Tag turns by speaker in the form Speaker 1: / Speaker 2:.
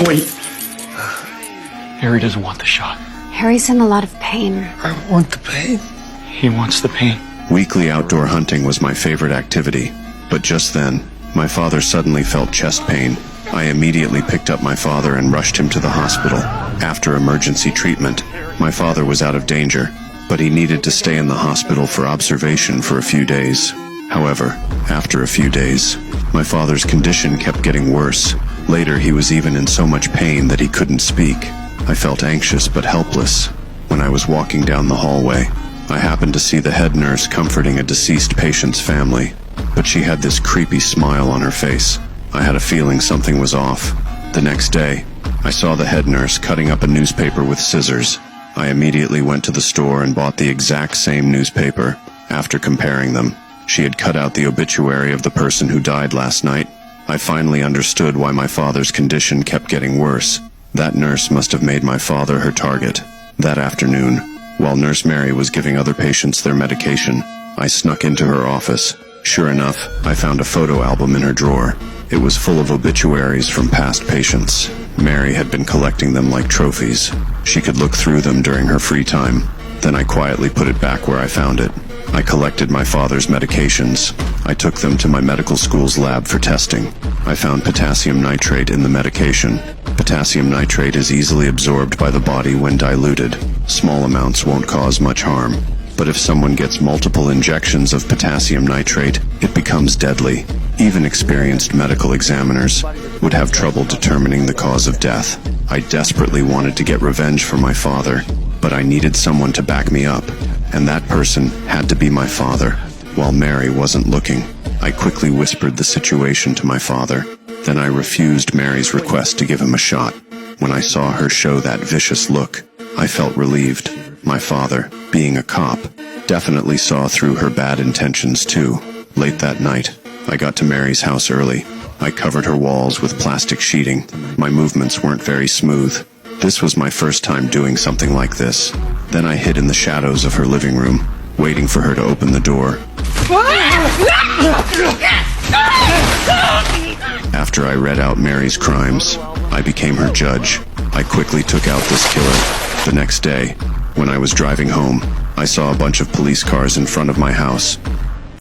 Speaker 1: Wait.
Speaker 2: Harry doesn't want the shot.
Speaker 3: Harry's in a lot of pain.
Speaker 1: I want the pain.
Speaker 2: He wants the pain.
Speaker 4: Weekly outdoor hunting was my favorite activity, but just then, my father suddenly felt chest pain. I immediately picked up my father and rushed him to the hospital. After emergency treatment, my father was out of danger, but he needed to stay in the hospital for observation for a few days. However, after a few days, my father's condition kept getting worse. Later, he was even in so much pain that he couldn't speak. I felt anxious but helpless. When I was walking down the hallway, I happened to see the head nurse comforting a deceased patient's family, but she had this creepy smile on her face. I had a feeling something was off. The next day, I saw the head nurse cutting up a newspaper with scissors. I immediately went to the store and bought the exact same newspaper. After comparing them, she had cut out the obituary of the person who died last night. I finally understood why my father's condition kept getting worse. That nurse must have made my father her target. That afternoon, while Nurse Mary was giving other patients their medication, I snuck into her office. Sure enough, I found a photo album in her drawer. It was full of obituaries from past patients. Mary had been collecting them like trophies. She could look through them during her free time. Then I quietly put it back where I found it. I collected my father's medications. I took them to my medical school's lab for testing. I found potassium nitrate in the medication. Potassium nitrate is easily absorbed by the body when diluted. Small amounts won't cause much harm. But if someone gets multiple injections of potassium nitrate, it becomes deadly. Even experienced medical examiners would have trouble determining the cause of death. I desperately wanted to get revenge for my father, but I needed someone to back me up, and that person had to be my father. While Mary wasn't looking, I quickly whispered the situation to my father. Then I refused Mary's request to give him a shot. When I saw her show that vicious look, I felt relieved. My father, being a cop, definitely saw through her bad intentions too. Late that night, I got to Mary's house early. I covered her walls with plastic sheeting. My movements weren't very smooth. This was my first time doing something like this. Then I hid in the shadows of her living room, waiting for her to open the door. After I read out Mary's crimes, I became her judge. I quickly took out this killer. The next day, when I was driving home, I saw a bunch of police cars in front of my house.